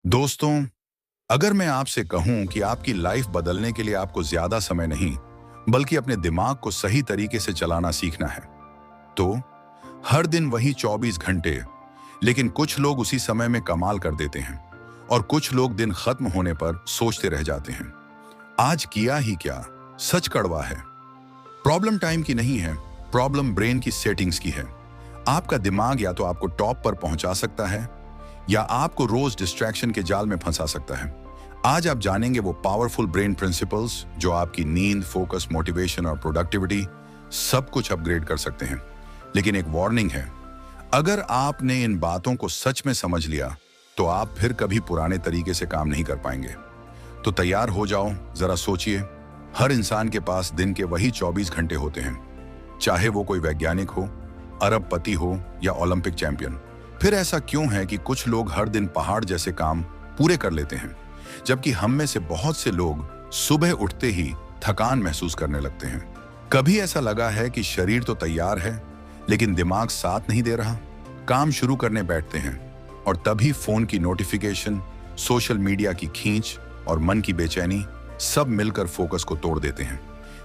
दोस्तों, अगर मैं आपसे कहूं कि आपकी लाइफ बदलने के लिए आपको ज्यादा समय नहीं, बल्कि अपने दिमाग को सही तरीके से चलाना सीखना है, तो हर दिन वही 24 घंटे, लेकिन कुछ लोग उसी समय में कमाल कर देते हैं और कुछ लोग दिन खत्म होने पर सोचते रह जाते हैं, आज किया ही क्या। सच कड़वा है। प्रॉब्लम टाइम की नहीं है, प्रॉब्लम ब्रेन की सेटिंग्स की है। आपका दिमाग या तो आपको टॉप पर पहुंचा सकता है या आपको रोज डिस्ट्रैक्शन के जाल में फंसा सकता है। आज आप जानेंगे वो पावरफुल ब्रेन प्रिंसिपल्स जो आपकी नींद, फोकस, मोटिवेशन और प्रोडक्टिविटी सब कुछ अपग्रेड कर सकते हैं। लेकिन एक वार्निंग है, अगर आपने इन बातों को सच में समझ लिया तो आप फिर कभी पुराने तरीके से काम नहीं कर पाएंगे। तो तैयार हो जाओ, जरा सोचिए। हर इंसान के पास दिन के वही 24 घंटे होते हैं, चाहे वो कोई वैज्ञानिक हो, अरबपति हो या ओलंपिक चैंपियन। फिर ऐसा क्यों है कि कुछ लोग हर दिन पहाड़ जैसे काम पूरे कर लेते हैं, जबकि हम में से बहुत से लोग सुबह उठते ही थकान महसूस करने लगते हैं। कभी ऐसा लगा है कि शरीर तो तैयार है लेकिन दिमाग साथ नहीं दे रहा। काम शुरू करने बैठते हैं और तभी फोन की नोटिफिकेशन, सोशल मीडिया की खींच और मन की बेचैनी सब मिलकर फोकस को तोड़ देते हैं।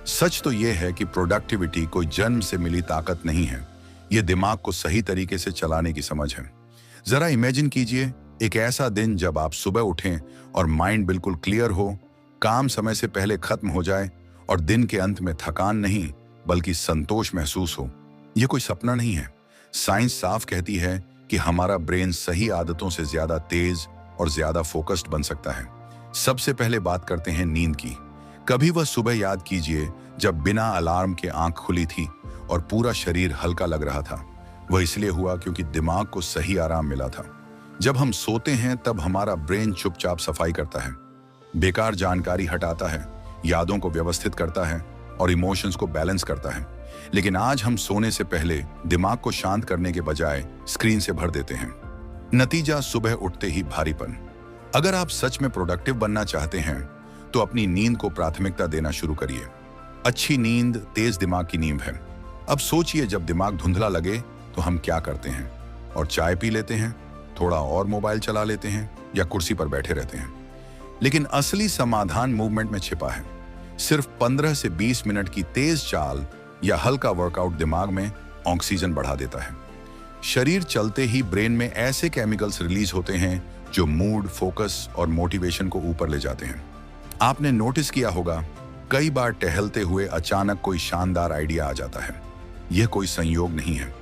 सच तो यह है कि प्रोडक्टिविटी कोई जन्म से मिली ताकत नहीं है, ये दिमाग को सही तरीके से चलाने की समझ है। जरा इमेजिन कीजिए एक ऐसा दिन जब आप सुबह उठें और माइंड बिल्कुल क्लियर हो, काम समय से पहले खत्म हो जाए और दिन के अंत में थकान नहीं बल्कि संतोष महसूस हो। यह कोई सपना नहीं है। साइंस साफ कहती है कि हमारा ब्रेन सही आदतों से ज्यादा तेज और ज्यादा फोकस्ड बन सकता है। सबसे पहले बात करते हैं नींद की। कभी वह सुबह याद कीजिए जब बिना अलार्म के आंख खुली थी और पूरा शरीर हल्का लग रहा था। वह इसलिए हुआ क्योंकि दिमाग को सही आराम मिला था। जब हम सोते हैं तब हमारा ब्रेन चुपचाप सफाई करता है, बेकार जानकारी हटाता है, यादों को व्यवस्थित करता है और इमोशंस को बैलेंस करता है। लेकिन आज हम सोने से पहले दिमाग को शांत करने के बजाय स्क्रीन से भर देते हैं। नतीजा सुबह उठते ही भारीपन। अगर आप सच में प्रोडक्टिव बनना चाहते हैं तो अपनी नींद को प्राथमिकता देना शुरू करिए। अच्छी नींद तेज दिमाग की नींव है। अब सोचिए, जब दिमाग धुंधला लगे तो हम क्या करते हैं? और चाय पी लेते हैं, थोड़ा और मोबाइल चला लेते हैं या कुर्सी पर बैठे रहते हैं। लेकिन असली समाधान मूवमेंट में छिपा है। सिर्फ 15 से 20 मिनट की तेज चाल या हल्का वर्कआउट दिमाग में ऑक्सीजन बढ़ा देता है। शरीर चलते ही ब्रेन में ऐसे केमिकल्स रिलीज होते हैं जो मूड, फोकस और मोटिवेशन को ऊपर ले जाते हैं। आपने नोटिस किया होगा, कई बार टहलते हुए अचानक कोई शानदार आइडिया आ जाता है। यह कोई संयोग नहीं है।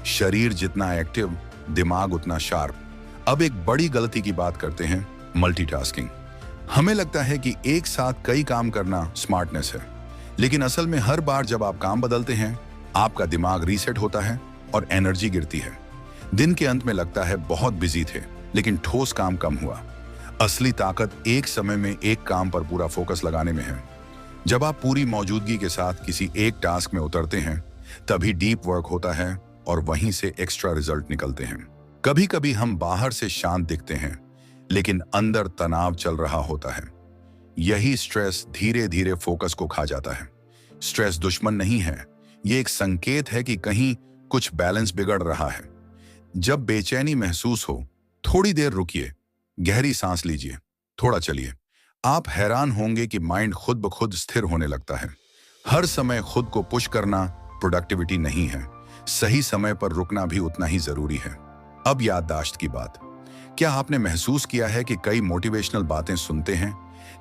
शरीर जितना एक्टिव, दिमाग उतना शार्प। अब एक बड़ी गलती की बात करते हैं, मल्टीटास्किंग। हमें लगता है कि एक साथ कई काम करना स्मार्टनेस है, लेकिन असल में हर बार जब आप काम बदलते हैं, आपका दिमाग रीसेट होता है और एनर्जी गिरती है। दिन के अंत में लगता है बहुत बिजी थे, लेकिन ठोस काम कम हुआ। असली ताकत एक समय में एक काम पर पूरा फोकस लगाने में है। जब आप पूरी मौजूदगी के साथ किसी एक टास्क में उतरते हैं, तभी डीप वर्क होता है और वहीं से एक्स्ट्रा रिजल्ट निकलते हैं। कभी कभी हम बाहर से शांत दिखते हैं, लेकिन अंदर तनाव चल रहा होता है। यही स्ट्रेस धीरे धीरे फोकस को खा जाता है। स्ट्रेस दुश्मन नहीं है, ये एक संकेत है कि कहीं कुछ बैलेंस बिगड़ रहा है। जब बेचैनी महसूस हो, थोड़ी देर रुकिए, गहरी सांस लीजिए, थोड़ा चलिए। आप हैरान होंगे कि माइंड खुद ब खुद स्थिर होने लगता है। हर समय खुद को पुश करना प्रोडक्टिविटी नहीं है, सही समय पर रुकना भी उतना ही जरूरी है। अब याददाश्त की बात। क्या आपने महसूस किया है कि कई मोटिवेशनल बातें सुनते हैं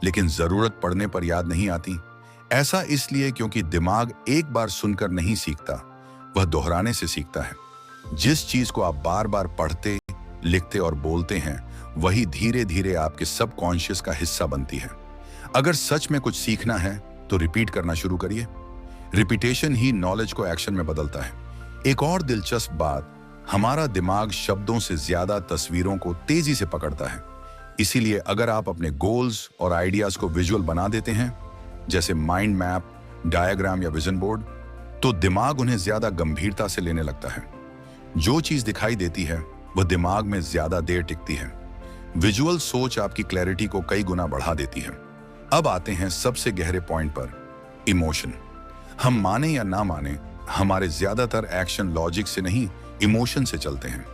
लेकिन जरूरत पड़ने पर याद नहीं आती? ऐसा इसलिए क्योंकि दिमाग एक बार सुनकर नहीं सीखता, वह दोहराने से सीखता है। जिस चीज को आप बार बार पढ़ते, लिखते और बोलते हैं, वही धीरे धीरे आपके सबकॉन्शियस का हिस्सा बनती है। अगर सच में कुछ सीखना है तो रिपीट करना शुरू करिए। रिपीटेशन ही नॉलेज को एक्शन में बदलता है। एक और दिलचस्प बात, हमारा दिमाग शब्दों से ज्यादा तस्वीरों को तेजी से पकड़ता है। इसीलिए अगर आप अपने गोल्स और आइडियाज को विजुअल बना देते हैं, जैसे माइंड मैप, डायग्राम या विजन बोर्ड, तो दिमाग उन्हें ज्यादा गंभीरता से लेने लगता है। जो चीज दिखाई देती है वह दिमाग में ज्यादा देर टिकती है। विजुअल सोच आपकी क्लैरिटी को कई गुना बढ़ा देती है। अब आते हैं सबसे गहरे पॉइंट पर, इमोशन। हम माने या ना माने, हमारे ज्यादातर एक्शन लॉजिक से नहीं, इमोशन से चलते हैं।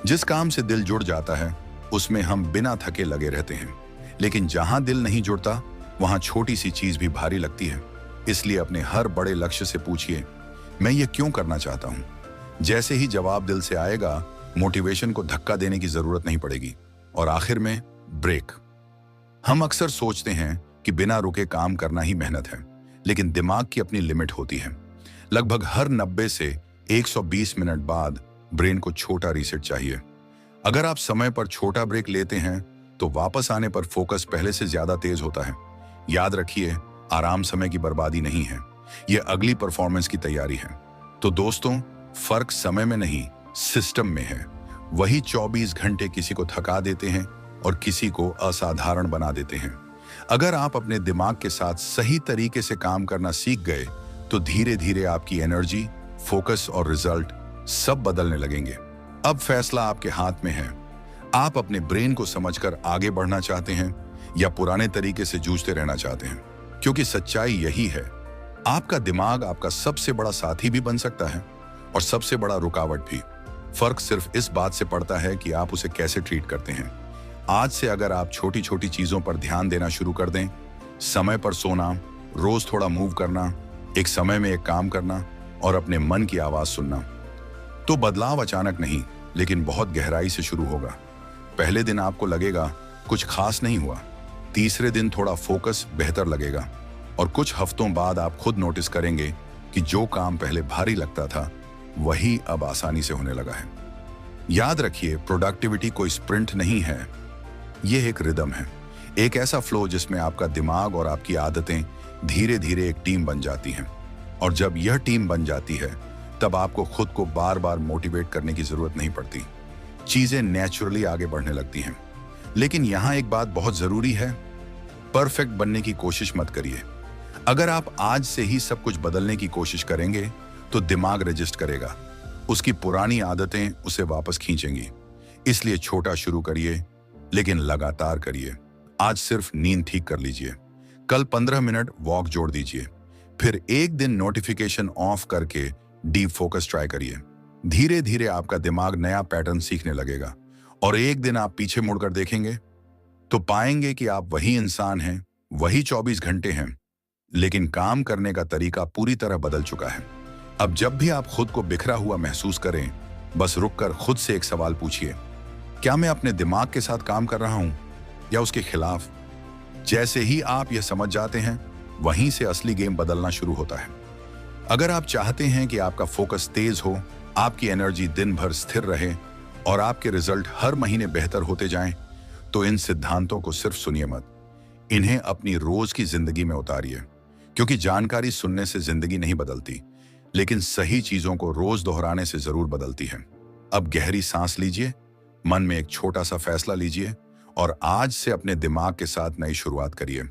जिस काम से दिल जुड़ जाता है उसमें हम बिना थके लगे रहते हैं, लेकिन जहां दिल नहीं जुड़ता वहां छोटी सी चीज भी भारी लगती है। इसलिए अपने हर बड़े लक्ष्य से पूछिए, मैं ये क्यों करना चाहता हूं। जैसे ही जवाब दिल से आएगा, मोटिवेशन को धक्का देने की जरूरत नहीं पड़ेगी। और आखिर में ब्रेक। हम अक्सर सोचते हैं कि बिना रुके काम करना ही मेहनत है, लेकिन दिमाग की अपनी लिमिट होती है। लगभग हर 90 से 120 मिनट बाद ब्रेन को छोटा रीसेट चाहिए। अगर आप समय पर छोटा ब्रेक लेते हैं तो वापस आने पर फोकस पहले से ज्यादा तेज होता है। याद रखिए, आराम समय की बर्बादी नहीं है, यह अगली परफॉर्मेंस की तैयारी है। तो दोस्तों, फर्क समय में नहीं, सिस्टम में है। वही 24 घंटे किसी को थका देते हैं और किसी को असाधारण बना देते हैं। अगर आप अपने दिमाग के साथ सही तरीके से काम करना सीख गए तो धीरे धीरे आपकी एनर्जी, फोकस और रिजल्ट सब बदलने लगेंगे। अब फैसला आपके हाथ में है। आप अपने ब्रेन को समझकर आगे बढ़ना चाहते हैं या पुराने तरीके से जूझते रहना चाहते हैं, क्योंकि सच्चाई यही है, आपका दिमाग आपका सबसे बड़ा साथी भी बन सकता है और सबसे बड़ा रुकावट भी। फर्क सिर्फ इस बात से पड़ता है कि आप उसे कैसे ट्रीट करते हैं। आज से अगर आप छोटी छोटी चीजों पर ध्यान देना शुरू कर दें, समय पर सोना, रोज थोड़ा मूव करना, एक समय में एक काम करना और अपने मन की आवाज सुनना, तो बदलाव अचानक नहीं लेकिन बहुत गहराई से शुरू होगा। पहले दिन आपको लगेगा कुछ खास नहीं हुआ, तीसरे दिन थोड़ा फोकस बेहतर लगेगा और कुछ हफ्तों बाद आप खुद नोटिस करेंगे कि जो काम पहले भारी लगता था वही अब आसानी से होने लगा है। याद रखिए, प्रोडक्टिविटी कोई स्प्रिंट नहीं है, यह एक रिदम है, एक ऐसा फ्लो जिसमें आपका दिमाग और आपकी आदतें धीरे धीरे एक टीम बन जाती हैं। और जब यह टीम बन जाती है तब आपको खुद को बार बार मोटिवेट करने की जरूरत नहीं पड़ती, चीजें नेचुरली आगे बढ़ने लगती हैं। लेकिन यहां एक बात बहुत जरूरी है, परफेक्ट बनने की कोशिश मत करिए। अगर आप आज से ही सब कुछ बदलने की कोशिश करेंगे तो दिमाग रजिस्ट करेगा, उसकी पुरानी आदतें उसे वापस खींचेंगी। इसलिए छोटा शुरू करिए लेकिन लगातार करिए। आज सिर्फ नींद ठीक कर लीजिए, कल 15 मिनट वॉक जोड़ दीजिए, फिर एक दिन नोटिफिकेशन ऑफ करके डीप फोकस ट्राई करिए। धीरे धीरे आपका दिमाग नया पैटर्न सीखने लगेगा और एक दिन आप पीछे मुड़कर देखेंगे तो पाएंगे कि आप वही इंसान हैं, वही 24 घंटे हैं, लेकिन काम करने का तरीका पूरी तरह बदल चुका है। अब जब भी आप खुद को बिखरा हुआ महसूस करें, बस रुककर खुद से एक सवाल पूछिए, क्या मैं अपने दिमाग के साथ काम कर रहा हूं या उसके खिलाफ? जैसे ही आप यह समझ जाते हैं, वहीं से असली गेम बदलना शुरू होता है। अगर आप चाहते हैं कि आपका फोकस तेज हो, आपकी एनर्जी दिन भर स्थिर रहे और आपके रिजल्ट हर महीने बेहतर होते जाएं, तो इन सिद्धांतों को सिर्फ सुनिए मत, इन्हें अपनी रोज की जिंदगी में उतारिए। क्योंकि जानकारी सुनने से जिंदगी नहीं बदलती, लेकिन सही चीजों को रोज दोहराने से जरूर बदलती है। अब गहरी सांस लीजिए, मन में एक छोटा सा फैसला लीजिए और आज से अपने दिमाग के साथ नई शुरुआत करिए।